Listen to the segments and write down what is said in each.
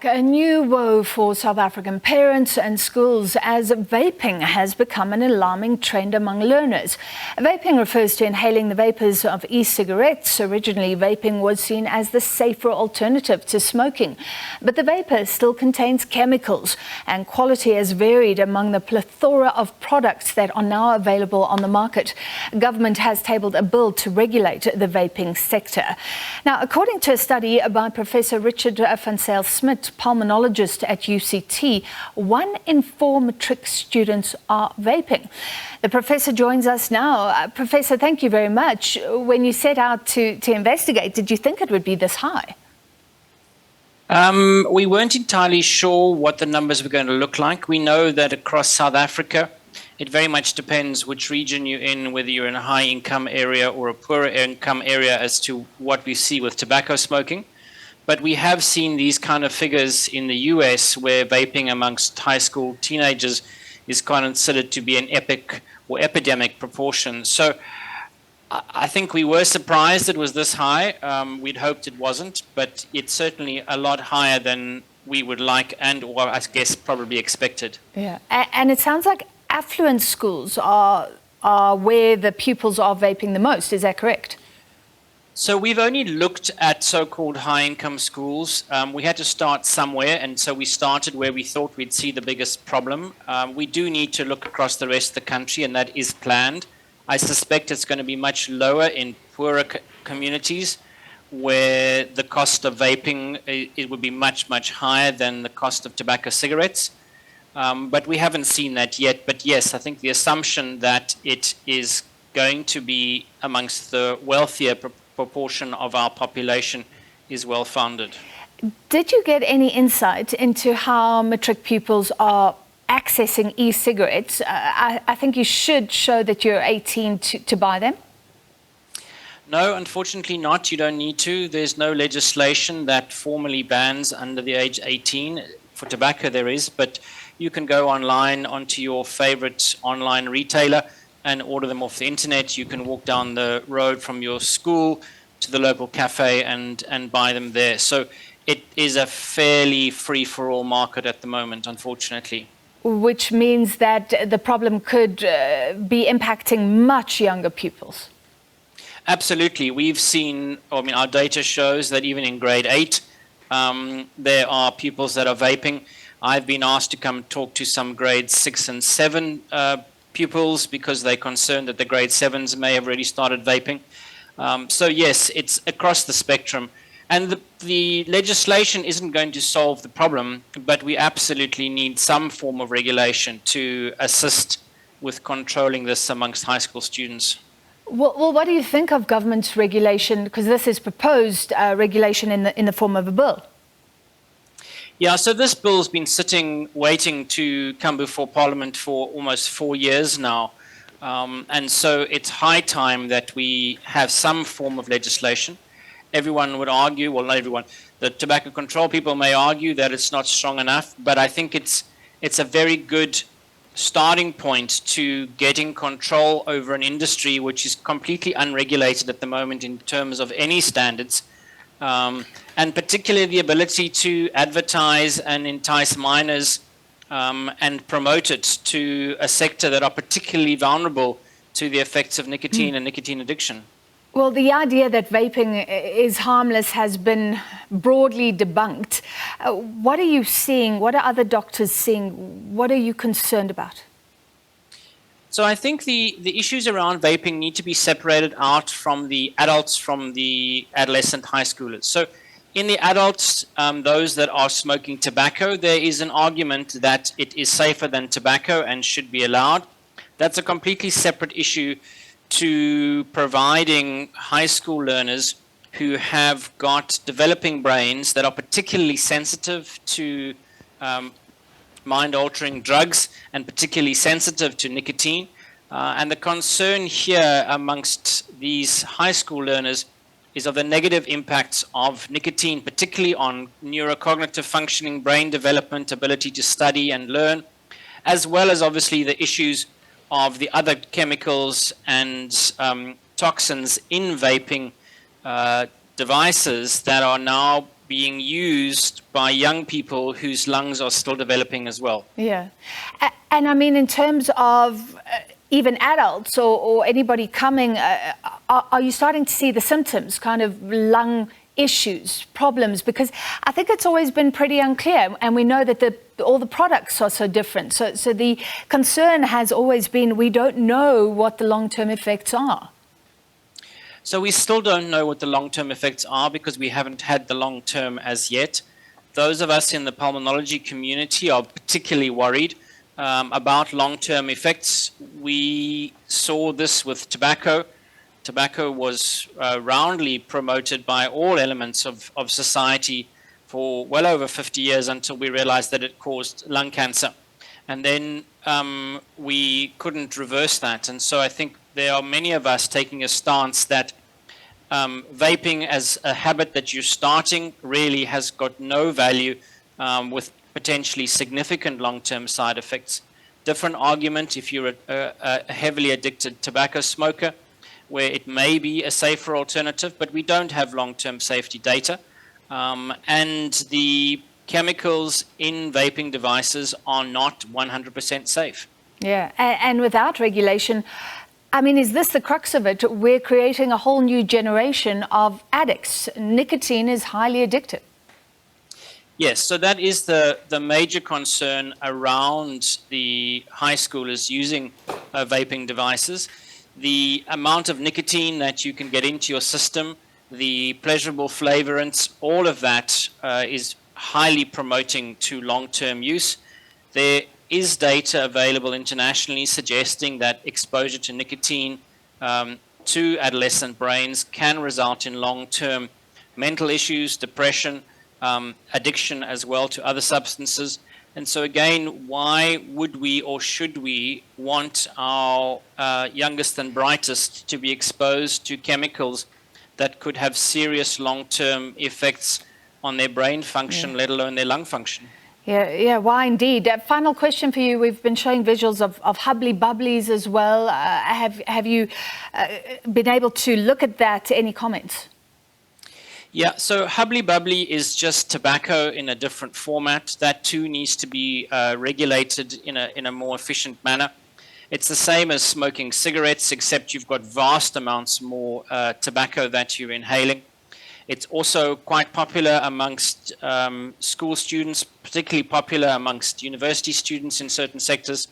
A new woe for South African parents and schools as vaping has become an alarming trend among learners. Vaping refers to inhaling the vapors of e-cigarettes. Originally, vaping was seen as the safer alternative to smoking. But the vapor still contains chemicals, and quality has varied among the plethora of products that are now available on the market. Government has tabled a bill to regulate the vaping sector. Now, according to a study by Professor Richard van Zyl-Smit, Pulmonologist at UCT, 1 in 4 matric students are vaping. The professor joins us now. Professor, thank you very much. When you set out to investigate, did you think it would be this high? We weren't entirely sure what the numbers were going to look like. We know that across South Africa, it very much depends which region you're in, whether you're in a high income area or a poorer income area, as to what we see with tobacco smoking. But we have seen these kind of figures in the US, where vaping amongst high school teenagers is considered to be an epic or epidemic proportion. So I think we were surprised it was this high. We'd hoped it wasn't, but it's certainly a lot higher than we would like and, or I guess, probably expected. Yeah, and it sounds like affluent schools are where the pupils are vaping the most. Is that correct? So we've only looked at so-called high-income schools. We had to start somewhere, and so we started where we thought we'd see the biggest problem. We do need to look across the rest of the country, and that is planned. I suspect it's going to be much lower in poorer communities, where the cost of vaping it would be much, much higher than the cost of tobacco cigarettes. But we haven't seen that yet. But yes, I think the assumption that it is going to be amongst the wealthier proportion of our population is well founded. Did you get any insight into how matric pupils are accessing e-cigarettes? I think you should show that you're 18 to buy them. No, unfortunately not. You don't need to. There's no legislation that formally bans under the age 18. For tobacco there is, but you can go online onto your favorite online retailer and order them off the internet. You can walk down the road from your school to the local cafe and buy them there. So it is a fairly free-for-all market at the moment, unfortunately. Which means that the problem could be impacting much younger pupils. Absolutely. We've seen, our data shows that even in grade 8, there are pupils that are vaping. I've been asked to come talk to some grade 6 and 7 pupils because they're concerned that the grade 7s may have already started vaping. So yes, it's across the spectrum. And the legislation isn't going to solve the problem, but we absolutely need some form of regulation to assist with controlling this amongst high school students. Well, what do you think of government's regulation? Because this is proposed regulation in the form of a bill. Yeah, so this bill's been sitting, waiting to come before Parliament for almost 4 years now. And so it's high time that we have some form of legislation. Everyone would argue, well, not everyone, the tobacco control people may argue that it's not strong enough, but I think it's a very good starting point to getting control over an industry which is completely unregulated at the moment in terms of any standards. And particularly the ability to advertise and entice minors and promote it to a sector that are particularly vulnerable to the effects of nicotine and nicotine addiction. Well, the idea that vaping is harmless has been broadly debunked. What are you seeing? What are other doctors seeing? What are you concerned about? So I think the issues around vaping need to be separated out from the adults from the adolescent high schoolers. So in the adults, those that are smoking tobacco, there is an argument that it is safer than tobacco and should be allowed. That's a completely separate issue to providing high school learners who have got developing brains that are particularly sensitive to mind-altering drugs and particularly sensitive to nicotine. And the concern here amongst these high school learners is of the negative impacts of nicotine, particularly on neurocognitive functioning, brain development, ability to study and learn, as well as obviously the issues of the other chemicals and toxins in vaping devices that are now being used by young people whose lungs are still developing as well. Yeah. And I mean, in terms of even adults or anybody coming, are you starting to see the symptoms, kind of lung issues, problems? Because I think it's always been pretty unclear, and we know that all the products are so different. So the concern has always been we don't know what the long-term effects are. So we still don't know what the long-term effects are because we haven't had the long-term as yet. Those of us in the pulmonology community are particularly worried about long-term effects. We saw this with tobacco. Tobacco was roundly promoted by all elements of society for well over 50 years until we realized that it caused lung cancer. And then we couldn't reverse that. And so I think there are many of us taking a stance that vaping as a habit that you're starting really has got no value with potentially significant long-term side effects. Different argument if you're a heavily addicted tobacco smoker, where it may be a safer alternative, but we don't have long-term safety data. And the chemicals in vaping devices are not 100% safe. Yeah, and without regulation, I mean, is this the crux of it? We're creating a whole new generation of addicts. Nicotine is highly addictive. Yes, so that is the major concern around the high schoolers using vaping devices. The amount of nicotine that you can get into your system, the pleasurable flavorants, all of that is highly promoting to long-term use. There is data available internationally suggesting that exposure to nicotine to adolescent brains can result in long-term mental issues, depression, addiction as well to other substances. And so again, why would we or should we want our youngest and brightest to be exposed to chemicals that could have serious long-term effects on their brain function, let alone their lung function? Yeah, why indeed. Final question for you. We've been showing visuals of bubblies as well. Have you been able to look at that? Any comments? Yeah, so bubbly is just tobacco in a different format. That too needs to be regulated in a more efficient manner. It's the same as smoking cigarettes, except you've got vast amounts more tobacco that you're inhaling. It's also quite popular amongst school students, particularly popular amongst university students in certain sectors.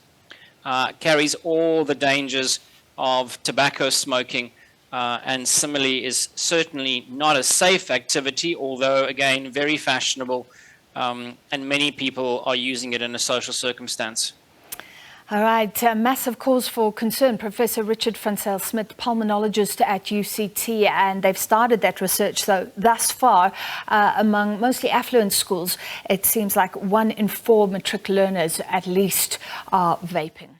Carries all the dangers of tobacco smoking. And similarly is certainly not a safe activity, although again very fashionable, and many people are using it in a social circumstance. All right, massive cause for concern. Professor Richard van Zyl-Smit, pulmonologist at UCT, and they've started that research thus far among mostly affluent schools. It seems like 1 in 4 matric learners at least are vaping.